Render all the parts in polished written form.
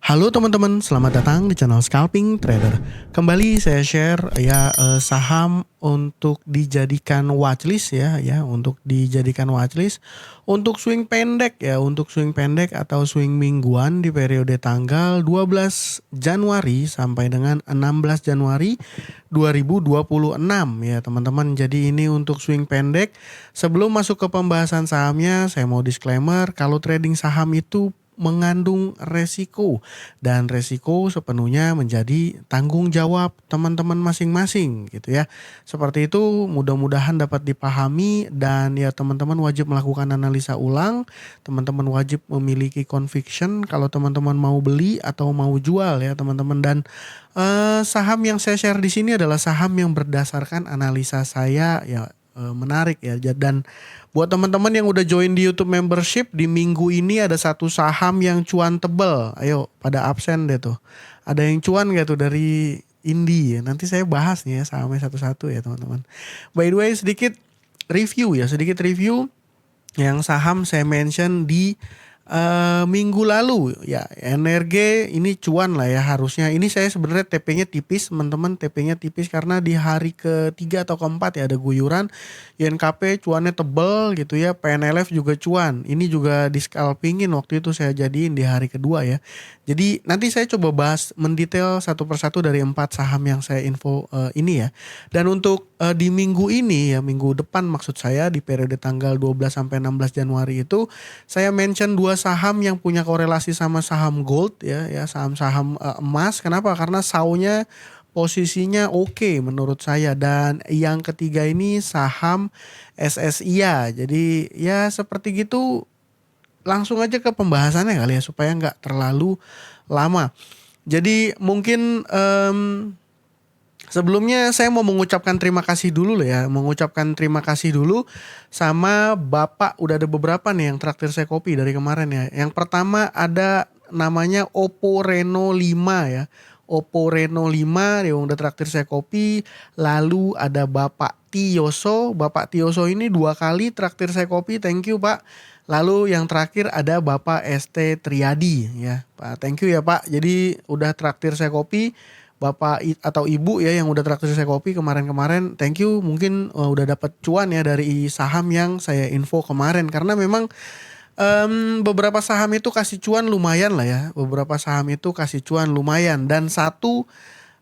Halo teman-teman, selamat datang di channel Scalping Trader. Kembali saya share saham untuk dijadikan watchlist untuk dijadikan watchlist untuk swing pendek untuk swing pendek atau swing mingguan di periode tanggal 12 Januari sampai dengan 16 Januari 2026 ya teman-teman. Jadi ini untuk swing pendek. Sebelum masuk ke pembahasan sahamnya, saya mau disclaimer kalau trading saham itu mengandung resiko dan resiko sepenuhnya menjadi tanggung jawab teman-teman masing-masing gitu ya. Seperti itu, mudah-mudahan dapat dipahami dan ya teman-teman wajib melakukan analisa ulang, teman-teman wajib memiliki conviction kalau teman-teman mau beli atau mau jual ya teman-teman. Dan saham yang saya share di sini adalah saham yang berdasarkan analisa saya menarik ya. Dan buat teman-teman yang udah join di YouTube membership, di minggu ini ada satu saham yang cuan tebel. Ayo pada absen deh tuh. Ada yang cuan gak tuh dari Indi ya. Nanti saya bahas nih ya sahamnya satu-satu ya teman-teman. By the way, sedikit review yang saham saya mention di minggu lalu ya. Energi ini cuan lah ya harusnya. Ini saya sebenarnya TP-nya tipis teman-teman, TP-nya tipis karena di hari ketiga atau keempat ya ada guyuran. INKP cuannya tebel gitu ya, PNLF juga cuan. Ini juga di scalpingin waktu itu saya jadiin di hari kedua ya. Jadi nanti saya coba bahas mendetail satu persatu dari 4 saham yang saya info ini ya. Dan untuk di minggu ini ya, minggu depan maksud saya, di periode tanggal 12 sampai 16 Januari itu saya mention 2 saham yang punya korelasi sama saham gold ya saham-saham emas. Kenapa? Karena SAO-nya posisinya oke menurut saya. Dan yang ketiga ini saham SSIA. Jadi ya seperti gitu, langsung aja ke pembahasannya kali ya supaya nggak terlalu lama. Jadi mungkin sebelumnya saya mau mengucapkan terima kasih dulu ya. Mengucapkan terima kasih dulu sama Bapak. Udah ada beberapa nih yang traktir saya kopi dari kemarin ya. Yang pertama ada namanya Oppo Reno 5 ya. Oppo Reno 5 dia udah traktir saya kopi. Lalu ada Bapak Tioso. Bapak Tioso ini 2 kali traktir saya kopi. Thank you Pak. Lalu yang terakhir ada Bapak ST Triadi ya. Pak, thank you ya Pak. Jadi udah traktir saya kopi. Bapak atau Ibu ya yang udah traktir saya kopi kemarin-kemarin, thank you. Mungkin udah dapat cuan ya dari saham yang saya info kemarin. Karena memang beberapa saham itu kasih cuan lumayan lah ya. Beberapa saham itu kasih cuan lumayan. Dan satu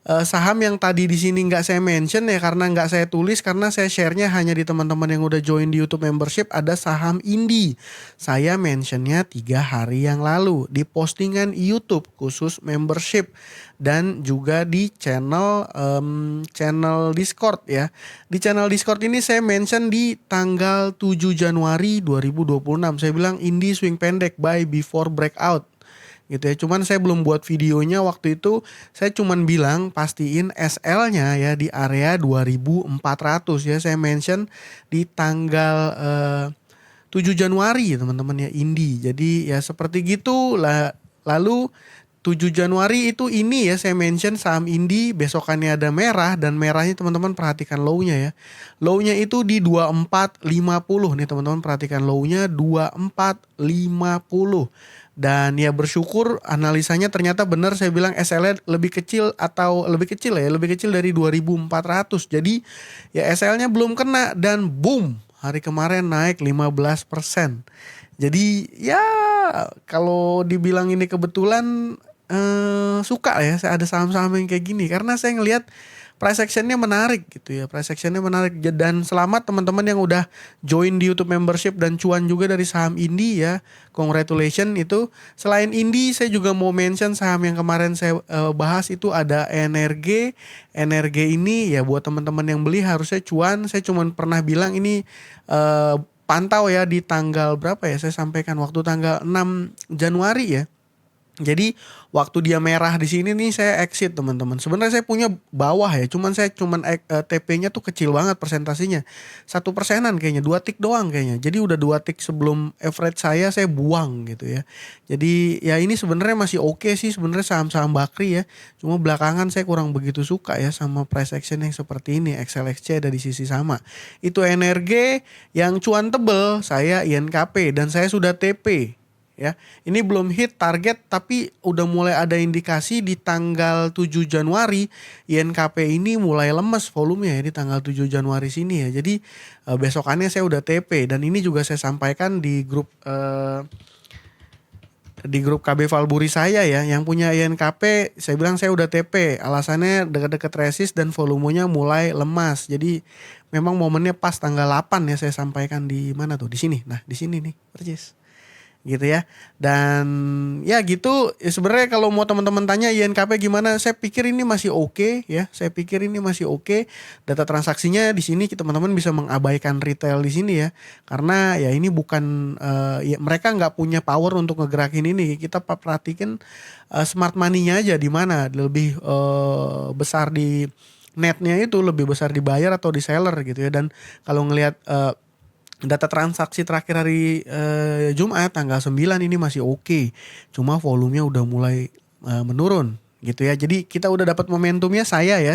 saham yang tadi di sini nggak saya mention ya karena nggak saya tulis, karena saya share-nya hanya di teman-teman yang udah join di YouTube membership. Ada saham Indi. Saya mentionnya 3 hari yang lalu di postingan YouTube khusus membership dan juga di channel Discord ya. Di channel Discord ini saya mention di tanggal 7 Januari 2026. Saya bilang Indi swing pendek buy before breakout gitu ya. Cuman saya belum buat videonya waktu itu. Saya cuman bilang pastiin SL-nya ya di area 2400 ya. Saya mention di tanggal 7 Januari teman-teman ya Indi. Jadi ya seperti gitu lah. Lalu 7 Januari itu ini ya saya mention saham Indi, besokannya ada merah, dan merahnya teman-teman perhatikan low-nya ya. Low-nya itu di 2450 nih teman-teman, perhatikan low-nya 2450. Dan ya bersyukur analisanya ternyata benar, saya bilang SL-nya lebih kecil lebih kecil dari 2400. Jadi ya SL-nya belum kena dan boom, hari kemarin naik 15%. Jadi ya kalau dibilang ini kebetulan, suka ya saya ada saham-saham yang kayak gini karena saya ngelihat price actionnya menarik gitu ya. Price actionnya menarik. Dan selamat teman-teman yang udah join di YouTube membership dan cuan juga dari saham Indi ya. Congratulations itu. Selain Indi saya juga mau mention saham yang kemarin saya bahas itu ada Energi. Energi ini ya buat teman-teman yang beli harusnya cuan. Saya cuma pernah bilang ini pantau ya di tanggal berapa ya. Saya sampaikan waktu tanggal 6 Januari ya. Jadi waktu dia merah di sini nih saya exit teman-teman. Sebenarnya saya punya bawah ya, cuman TP-nya tuh kecil banget persentasenya. 1%-an kayaknya, 2 tick doang kayaknya. Jadi udah 2 tick sebelum average saya buang gitu ya. Jadi ya ini sebenarnya masih oke sih sebenarnya saham-saham Bakri ya. Cuma belakangan saya kurang begitu suka ya sama price action yang seperti ini. XLXC ada di sisi sama. Itu Energi yang cuan tebel, saya INKP dan saya sudah TP. ya. Ini belum hit target tapi udah mulai ada indikasi di tanggal 7 Januari INKP ini mulai lemes volumenya ya di tanggal 7 Januari sini ya. Jadi besokannya saya udah TP dan ini juga saya sampaikan di grup KB Valburi saya ya, yang punya INKP saya bilang saya udah TP, alasannya dekat-dekat resist dan volumenya mulai lemas. Jadi memang momennya pas tanggal 8 ya, saya sampaikan di mana tuh, di sini. Nah di sini nih percis gitu ya. Dan ya gitu ya, sebenarnya kalau mau teman-teman tanya INKP gimana, saya pikir ini masih oke ya, saya pikir ini masih oke. Data transaksinya di sini teman-teman bisa mengabaikan retail di sini ya, karena ya ini bukan ya mereka nggak punya power untuk ngegerakin ini. Kita perhatikan smart money-nya aja di mana lebih besar, di netnya itu lebih besar di buyer atau di seller gitu ya. Dan kalau ngelihat data transaksi terakhir hari Jumat tanggal 9 ini masih oke. Cuma volumenya udah mulai menurun gitu ya. Jadi kita udah dapat momentumnya, saya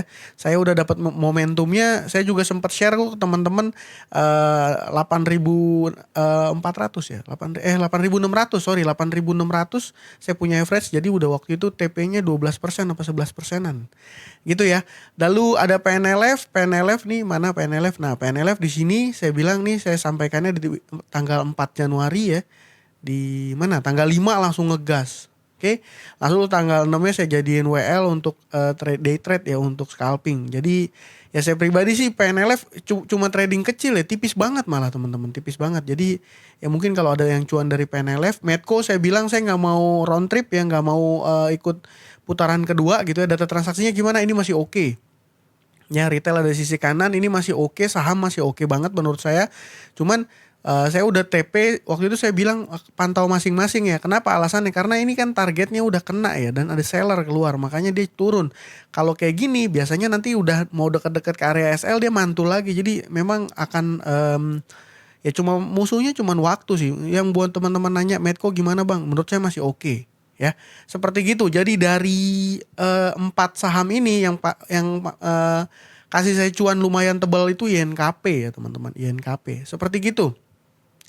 udah dapat momentumnya. Saya juga sempat share kok ke teman-teman 8.400 ya. 8.600 saya punya average. Jadi udah waktu itu TP-nya 12% apa 11%-an. Gitu ya. Lalu ada PNLF nih, mana PNLF? Nah, PNLF di sini saya bilang nih, saya sampaikannya di tanggal 4 Januari ya. Di mana? Tanggal 5 langsung ngegas. Oke. Lalu tanggal 6-nya saya jadiin WL untuk day trade ya, untuk scalping. Jadi ya saya pribadi sih PNLF cuma trading kecil ya, tipis banget malah teman-teman, tipis banget. Jadi ya mungkin kalau ada yang cuan dari PNLF, Medco saya bilang saya nggak mau round trip ya, nggak mau ikut putaran kedua gitu ya. Data transaksinya gimana? Ini masih oke. Ya retail ada sisi kanan, ini masih oke, saham masih oke banget menurut saya. Cuman saya udah TP, waktu itu saya bilang pantau masing-masing ya. Kenapa alasannya? Karena ini kan targetnya udah kena ya, dan ada seller keluar, makanya dia turun. Kalau kayak gini biasanya nanti udah mau deket-deket ke area SL dia mantul lagi. Jadi memang akan ya cuma musuhnya cuma waktu sih. Yang buat teman-teman nanya Medco gimana bang? Menurut saya masih oke. Ya seperti gitu. Jadi dari 4 saham ini yang kasih saya cuan lumayan tebal itu INKP ya teman-teman, INKP seperti gitu.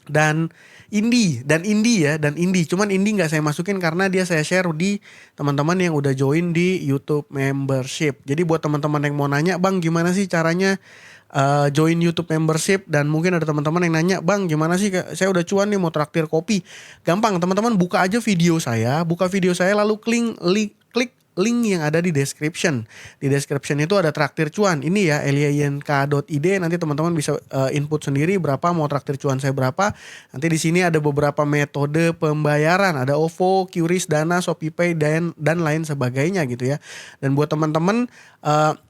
Dan Indi cuman Indi nggak saya masukin karena dia saya share di teman-teman yang udah join di YouTube membership. Jadi buat teman-teman yang mau nanya bang gimana sih caranya join YouTube membership, dan mungkin ada teman-teman yang nanya bang gimana sih saya udah cuan nih mau traktir kopi. Gampang teman-teman, buka aja video saya, lalu klik link yang ada di description. Di description itu ada traktir cuan. Ini ya eliaink.id, nanti teman-teman bisa input sendiri berapa mau traktir cuan saya berapa. Nanti di sini ada beberapa metode pembayaran, ada OVO, QRIS, Dana, ShopeePay dan lain sebagainya gitu ya. Dan buat teman-teman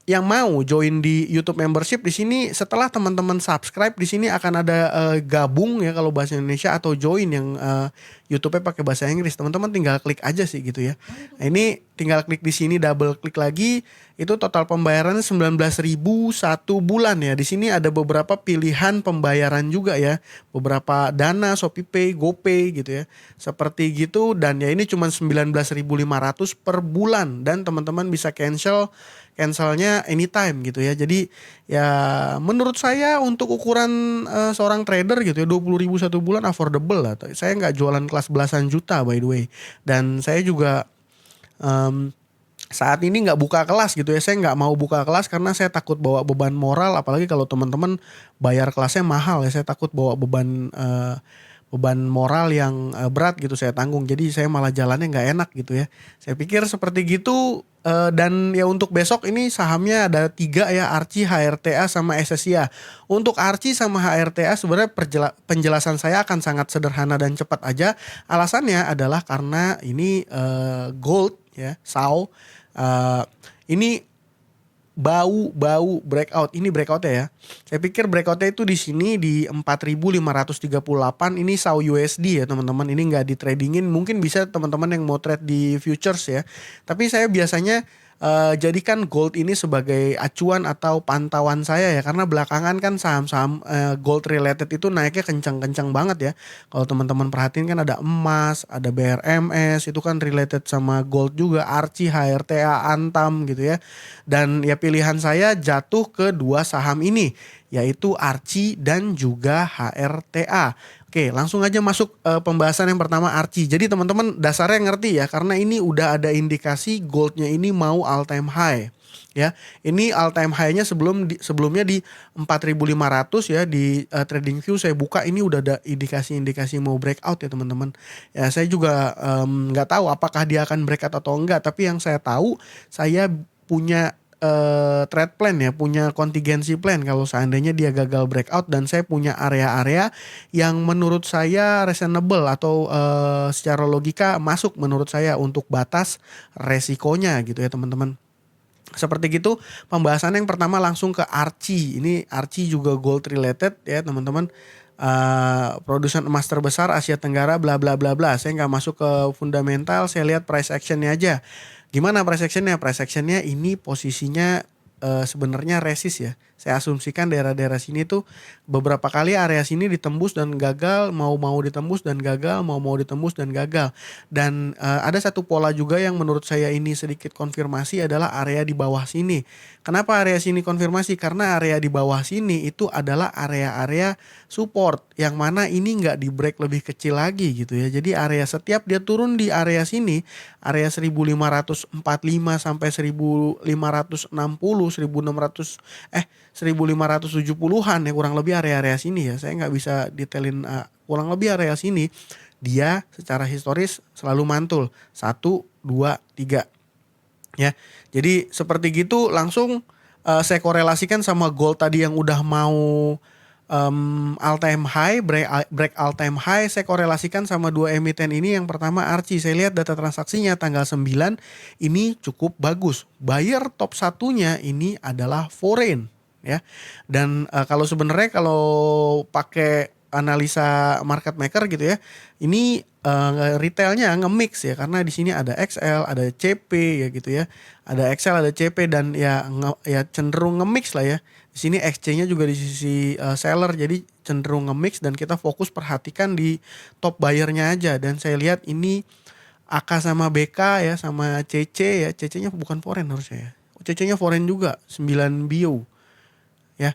yang mau join di YouTube membership, di sini setelah teman-teman subscribe di sini akan ada gabung ya kalau bahasa Indonesia, atau join yang YouTube-nya pakai bahasa Inggris. Teman-teman tinggal klik aja sih gitu ya. Nah, ini tinggal klik di sini, double klik lagi, itu total pembayarannya 19.000 1 bulan ya. Di sini ada beberapa pilihan pembayaran juga ya. Beberapa Dana, ShopeePay, GoPay gitu ya. Seperti gitu, dan ya ini cuma 19.500 per bulan, dan teman-teman bisa cancelnya anytime gitu ya. Jadi ya menurut saya untuk ukuran seorang trader gitu ya, 20.000 1 bulan affordable lah. Saya nggak jualan kelas belasan juta by the way. Dan saya juga saat ini nggak buka kelas gitu ya. Saya nggak mau buka kelas karena saya takut bawa beban moral, apalagi kalau teman-teman bayar kelasnya mahal ya. Saya takut bawa beban moral yang berat gitu saya tanggung. Jadi saya malah jalannya nggak enak gitu ya. Saya pikir seperti gitu. Dan ya untuk besok ini sahamnya ada 3 ya, Archie, HRTA sama SSIA. Untuk Archie sama HRTA sebenarnya penjelasan saya akan sangat sederhana dan cepat aja. Alasannya adalah karena ini gold ya, SAO. Ini bau breakout. Ini breakoutnya ya. Saya pikir breakoutnya itu di sini di 4.538. Ini SAO USD ya teman-teman. Ini nggak di tradingin. Mungkin bisa teman-teman yang mau trade di futures ya. Tapi saya biasanya jadikan gold ini sebagai acuan atau pantauan saya ya, karena belakangan kan saham-saham gold related itu naiknya kencang-kencang banget ya. Kalau teman-teman perhatiin kan ada emas, ada BRMS, itu kan related sama gold juga, Archie, HRTA, Antam gitu ya. Dan ya pilihan saya jatuh ke 2 saham ini, yaitu Archie dan juga HRTA. Oke, langsung aja masuk pembahasan yang pertama Archie. Jadi teman-teman dasarnya ngerti ya, karena ini udah ada indikasi goldnya ini mau all time high. Ya, ini all time high-nya sebelumnya di 4.500 ya di TradingView saya buka ini udah ada indikasi-indikasi mau breakout ya teman-teman. Ya, saya juga nggak tahu apakah dia akan breakout atau enggak, tapi yang saya tahu saya punya trade plan ya, punya contingency plan kalau seandainya dia gagal breakout, dan saya punya area-area yang menurut saya reasonable atau secara logika masuk menurut saya untuk batas resikonya gitu ya teman-teman. Seperti gitu pembahasan yang pertama langsung ke Archie. Ini Archie juga gold related ya teman-teman. Produsen emas terbesar Asia Tenggara bla bla bla bla. Saya nggak masuk ke fundamental, saya lihat price actionnya aja. Gimana price actionnya? Price actionnya ini posisinya sebenarnya resist ya. Saya asumsikan daerah-daerah sini tuh beberapa kali area sini ditembus dan gagal, mau ditembus dan gagal, mau ditembus dan gagal. Dan ada satu pola juga yang menurut saya ini sedikit konfirmasi adalah area di bawah sini. Kenapa area sini konfirmasi? Karena area di bawah sini itu adalah area-area support yang mana ini nggak di break lebih kecil lagi gitu ya. Jadi area setiap dia turun di area sini, area 1545 sampai 1560, 1570-an ya kurang lebih area-area sini ya. Saya nggak bisa detailin kurang lebih area sini. Dia secara historis selalu mantul 1, 2, 3 ya. Jadi seperti gitu langsung saya korelasikan sama gold tadi yang udah mau all time high, break all time high, saya korelasikan sama dua emiten ini. Yang pertama Archie, saya lihat data transaksinya tanggal 9 ini cukup bagus. Buyer top satunya ini adalah foreign ya. Dan kalau sebenarnya kalau pakai analisa market maker gitu ya, ini retailnya nge-mix ya, karena di sini ada XL, ada CP ya gitu ya. Ada XL, ada CP, dan ya cenderung nge-mix lah ya. Di sini XC-nya juga di sisi seller, jadi cenderung nge-mix, dan kita fokus perhatikan di top buyer-nya aja. Dan saya lihat ini AK sama BK ya, sama CC ya. CC-nya bukan foreign harusnya ya. CC-nya foreign juga, 9 bio. Ya,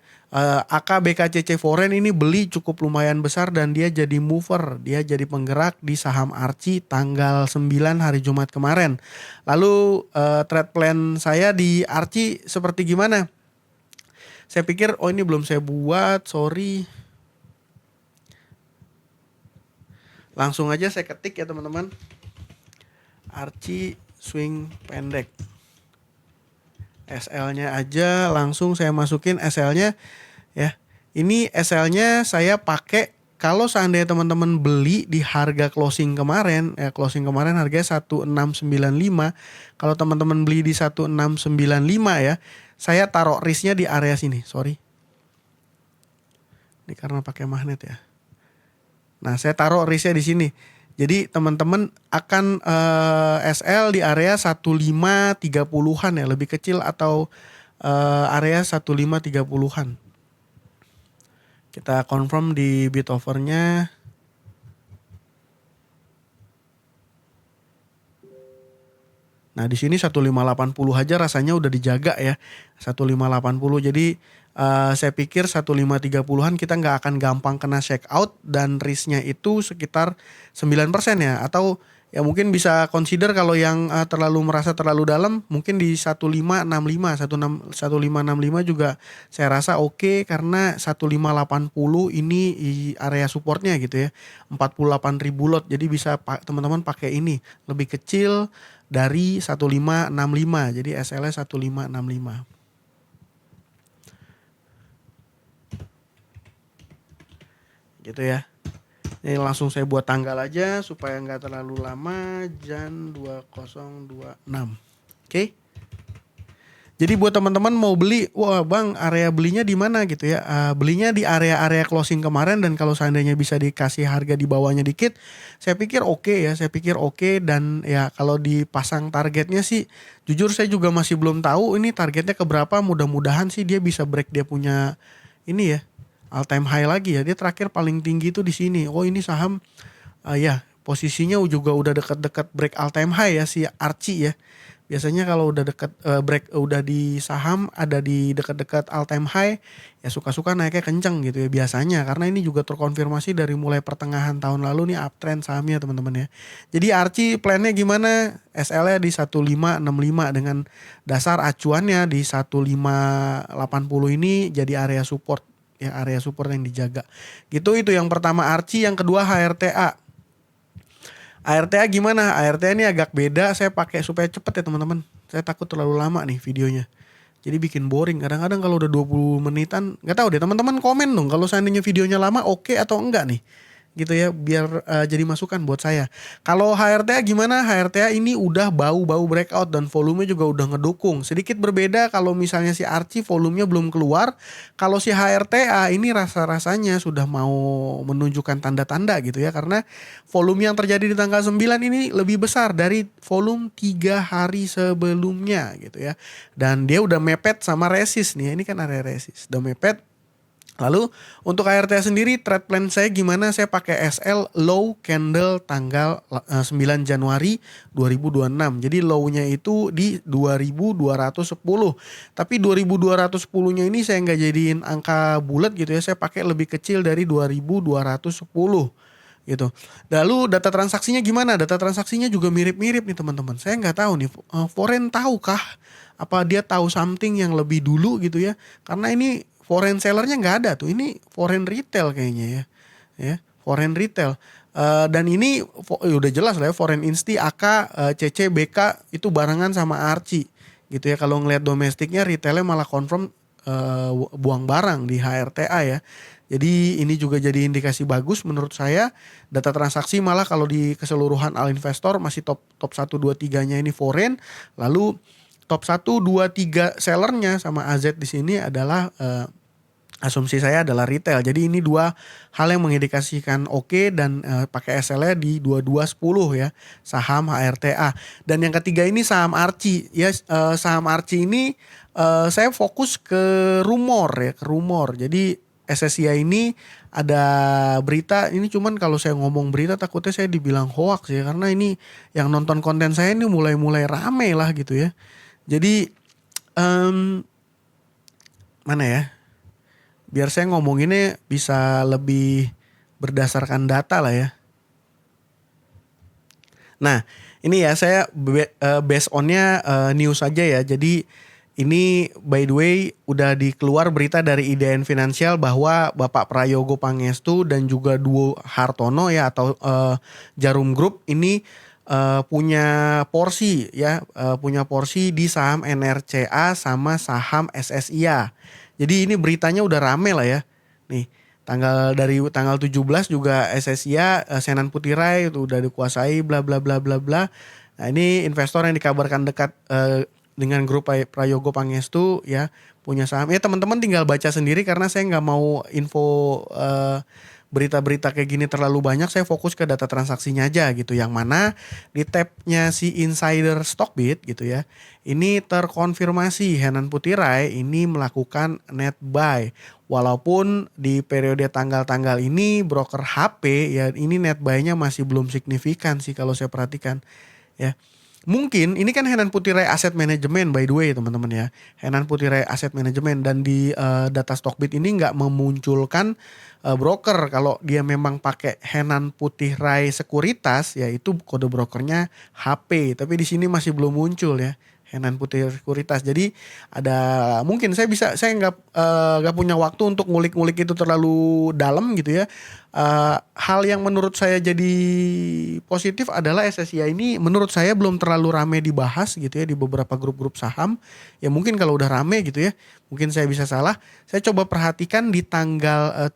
AK BKCC foreign ini beli cukup lumayan besar dan dia jadi mover, dia jadi penggerak di saham Archie tanggal 9 hari Jumat kemarin. Lalu trade plan saya di Archie seperti gimana? Saya pikir ini belum saya buat, sorry. Langsung aja saya ketik ya teman-teman. Archie swing pendek. SL-nya aja langsung saya masukin SL-nya ya. Ini SL-nya saya pakai kalau seandainya teman-teman beli di harga closing kemarin ya, closing kemarin harganya 1695. Kalau teman-teman beli di 1695 ya, saya taruh risknya di area sini, sorry. Ini karena pakai magnet ya. Nah, saya taruh risknya di sini. Jadi teman-teman akan SL di area 1530-an ya, lebih kecil atau area 1530-an. Kita confirm di bid offer-nya. Nah, di sini 1580 aja rasanya udah dijaga ya. 1580. Jadi saya pikir 1530-an kita nggak akan gampang kena shake out, dan risknya itu sekitar 9% ya. Atau ya mungkin bisa consider kalau yang terlalu merasa terlalu dalam mungkin di 1565, 1565 juga saya rasa oke, karena 1580 ini area supportnya gitu ya. 48.000 lot. Jadi bisa teman-teman pakai ini lebih kecil dari 1565. Jadi SL-nya 1565. Gitu ya. Ini langsung saya buat tanggal aja supaya nggak terlalu lama. Jan 2026. Oke. Jadi buat teman-teman mau beli, wah bang area belinya di mana gitu ya. Belinya di area-area closing kemarin, dan kalau seandainya bisa dikasih harga di bawahnya dikit, saya pikir oke ya. Saya pikir oke, dan ya kalau dipasang targetnya sih, jujur saya juga masih belum tahu ini targetnya keberapa. Mudah-mudahan sih dia bisa break dia punya ini ya, all time high lagi ya. Dia terakhir paling tinggi itu di sini. Oh ini saham ya posisinya juga udah dekat-dekat break all time high ya si Archie ya. Biasanya kalau udah deket break udah di saham ada di dekat-dekat all time high ya suka-suka naiknya kenceng gitu ya biasanya karena ini juga terkonfirmasi dari mulai pertengahan tahun lalu nih uptrend sahamnya teman-teman ya. Jadi Archie plannya gimana? SL-nya di 1565 dengan dasar acuannya di 1580 ini jadi area support ya area support yang dijaga. Gitu itu yang pertama Archie, yang kedua HRTA. ARTA gimana? ARTA ini agak beda, saya pakai supaya cepet ya teman-teman. Saya takut terlalu lama nih videonya. Jadi bikin boring. Kadang-kadang kalau udah 20 menitan, nggak tahu deh teman-teman komen dong kalau seandainya videonya lama oke atau enggak nih. Gitu ya biar jadi masukan buat saya. Kalau HRTA gimana? HRTA ini udah bau-bau breakout dan volumenya juga udah ngedukung. Sedikit berbeda kalau misalnya si Archie volumenya belum keluar. Kalau si HRTA ini rasa-rasanya sudah mau menunjukkan tanda-tanda gitu ya. Karena volume yang terjadi di tanggal 9 ini lebih besar dari volume 3 hari sebelumnya gitu ya. Dan dia udah mepet sama resist nih. Ini kan area resist. Udah mepet. Lalu untuk ARTA sendiri trade plan saya gimana? Saya pakai SL low candle tanggal 9 Januari 2026. Jadi low-nya itu di 2210. Tapi 2210-nya ini saya nggak jadiin angka bulat gitu ya. Saya pakai lebih kecil dari 2210 gitu. Lalu data transaksinya gimana? Data transaksinya juga mirip-mirip nih teman-teman. Saya nggak tahu nih foreign tahukah? Apa dia tahu something yang lebih dulu gitu ya? Karena ini foreign sellernya nggak ada tuh, ini foreign retail kayaknya ya foreign retail. Dan ini udah jelas lah ya foreign insti, AK, CC, BK itu barengan sama Archie gitu ya. Kalau ngelihat domestiknya retailnya malah confirm buang barang di HRTA ya. Jadi ini juga jadi indikasi bagus menurut saya. Data transaksi malah kalau di keseluruhan all investor masih top 1 2 3-nya ini foreign. Lalu top 1 2 3 sellernya sama AZ di sini adalah asumsi saya adalah retail. Jadi ini dua hal yang mengindikasikan oke dan pakai SL-nya di 2210 ya. Saham HRTA. Dan yang ketiga ini saham Archie ya. Saham Archie ini saya fokus ke rumor ya, ke rumor. Jadi SSI ini ada berita ini, cuman kalau saya ngomong berita takutnya saya dibilang hoax ya, karena ini yang nonton konten saya ini mulai rame lah gitu ya. Jadi mana ya? Biar saya ngomonginnya bisa lebih berdasarkan data lah ya. Nah, ini ya saya based on-nya news aja ya. Jadi ini by the way udah dikeluar berita dari IDN Financial bahwa Bapak Prayogo Pangestu dan juga Duo Hartono ya atau Jarum Group ini punya porsi ya, punya porsi di saham NRCA sama saham SSIA. Jadi ini beritanya udah rame lah ya. Nih, dari tanggal 17 juga SSIA Senan Putirai itu udah dikuasai bla bla bla bla bla. Nah, ini investor yang dikabarkan dekat dengan grup Prayogo Pangestu ya, punya saham. Ya teman-teman tinggal baca sendiri karena saya nggak mau info berita-berita kayak gini terlalu banyak. Saya fokus ke data transaksinya aja gitu. Yang mana di tabnya si Insider Stockbit gitu ya. Ini terkonfirmasi Henan Putirai ini melakukan net buy. Walaupun di periode tanggal-tanggal ini broker HP ya ini net buy-nya masih belum signifikan sih kalau saya perhatikan ya. Mungkin ini kan Henan Putirai Asset Management by the way teman-teman ya. Henan Putirai Asset Management dan di data Stockbit ini nggak memunculkan broker. Kalau dia memang pakai Henan Putirai Sekuritas ya itu kode brokernya HP. Tapi di sini masih belum muncul ya. Henan Putirai Sekuritas. Jadi ada mungkin saya nggak punya waktu untuk ngulik-ngulik itu terlalu dalam gitu ya. Hal yang menurut saya jadi positif adalah SSIA ini menurut saya belum terlalu rame dibahas gitu ya di beberapa grup-grup saham. Ya mungkin kalau udah rame gitu ya, mungkin saya bisa salah. Saya coba perhatikan di tanggal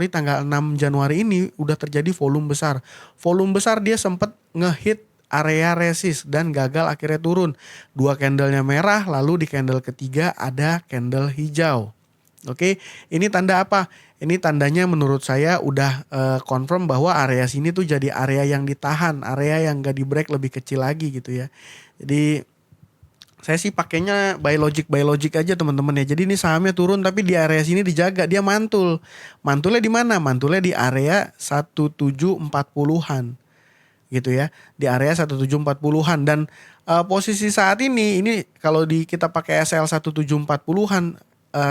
tanggal 6 Januari ini udah terjadi volume besar. Volume besar dia sempat ngehit area resist dan gagal akhirnya turun. 2 candlenya merah, lalu di candle ketiga ada candle hijau. Oke, ini tanda apa? Ini tandanya menurut saya udah confirm bahwa area sini tuh jadi area yang ditahan, area yang gak di break lebih kecil lagi gitu ya. Jadi saya sih pakainya buy logic aja teman-teman ya. Jadi ini sahamnya turun tapi di area sini dijaga, dia mantul. Mantulnya di mana? Mantulnya di area 1740-an. gitu ya, di area 1740-an. Dan posisi saat ini kalau kita pakai SL 1740-an,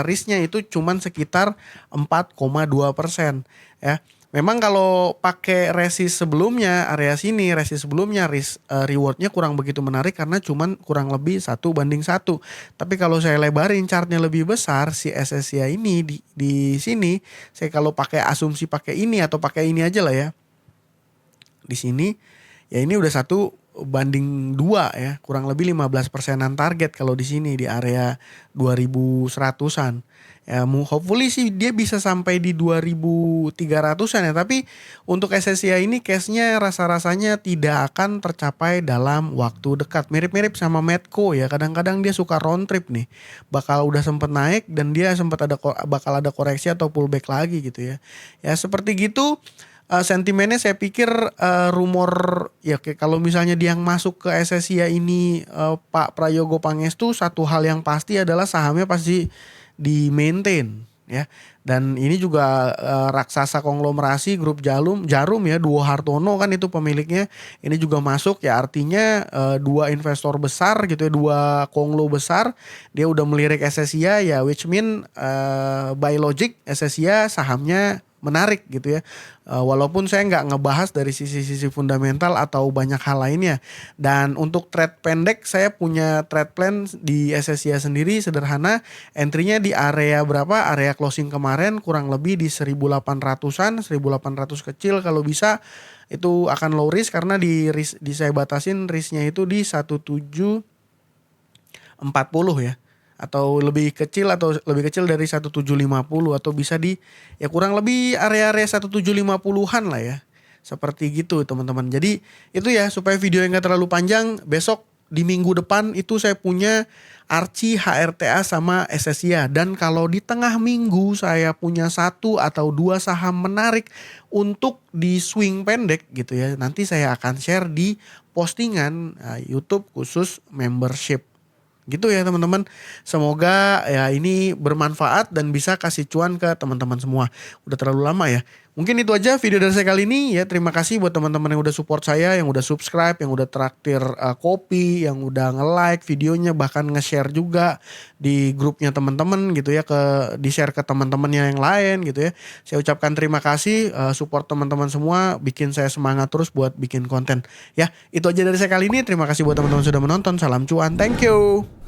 risknya itu cuman sekitar 4,2% ya. Memang kalau pakai resist sebelumnya, area sini resist sebelumnya, risk rewardnya kurang begitu menarik karena cuman kurang lebih 1:1. Tapi kalau saya lebarin chartnya lebih besar, si SSI ini di sini, saya kalau pakai asumsi pakai ini atau pakai ini aja lah ya, di sini ya ini udah 1:2 ya, kurang lebih 15%-an target kalau di sini di area 2100-an. Ya, hopefully sih dia bisa sampai di 2300-an ya, tapi untuk SSI ini case-nya rasa-rasanya tidak akan tercapai dalam waktu dekat. Mirip-mirip sama Medco ya, kadang-kadang dia suka round trip nih. Udah sempet naik dan dia bakal ada koreksi atau pullback lagi gitu ya. Ya seperti gitu. Sentimennya saya pikir rumor ya kalau misalnya dia yang masuk ke SSI ini Pak Prayogo Pangestu, satu hal yang pasti adalah sahamnya pasti di maintain ya. Dan ini juga raksasa konglomerasi grup Jarum ya, Duo Hartono kan itu pemiliknya, ini juga masuk ya, artinya dua investor besar gitu ya, dua konglo besar dia udah melirik SSI ya, which mean by logic SSI sahamnya menarik gitu ya. Walaupun saya nggak ngebahas dari sisi fundamental atau banyak hal lainnya. Dan untuk trade pendek saya punya trade plan di SSI sendiri sederhana. Entry-nya di area berapa? Area closing kemarin kurang lebih di 1800-an, 1800 kecil kalau bisa. Itu akan low risk karena saya batasin risknya itu di 1740 ya. Atau lebih kecil dari 1750 atau bisa di ya kurang lebih area-area 1750-an lah ya. Seperti gitu teman-teman. Jadi itu ya, supaya video yang gak terlalu panjang, besok di minggu depan itu saya punya Archie, HRTA sama SSI. Dan kalau di tengah minggu saya punya 1 atau 2 saham menarik untuk di swing pendek gitu ya. Nanti saya akan share di postingan YouTube khusus membership. Gitu ya teman-teman. Semoga ya ini bermanfaat dan bisa kasih cuan ke teman-teman semua. Udah terlalu lama ya. Mungkin itu aja video dari saya kali ini ya. Terima kasih buat teman-teman yang udah support saya, yang udah subscribe, yang udah traktir kopi, yang udah nge-like videonya, bahkan nge-share juga di grupnya teman-teman gitu ya, di-share ke teman-temannya yang lain gitu ya. Saya ucapkan terima kasih, support teman-teman semua, bikin saya semangat terus buat bikin konten. Ya, itu aja dari saya kali ini. Terima kasih buat teman-teman sudah menonton. Salam cuan. Thank you.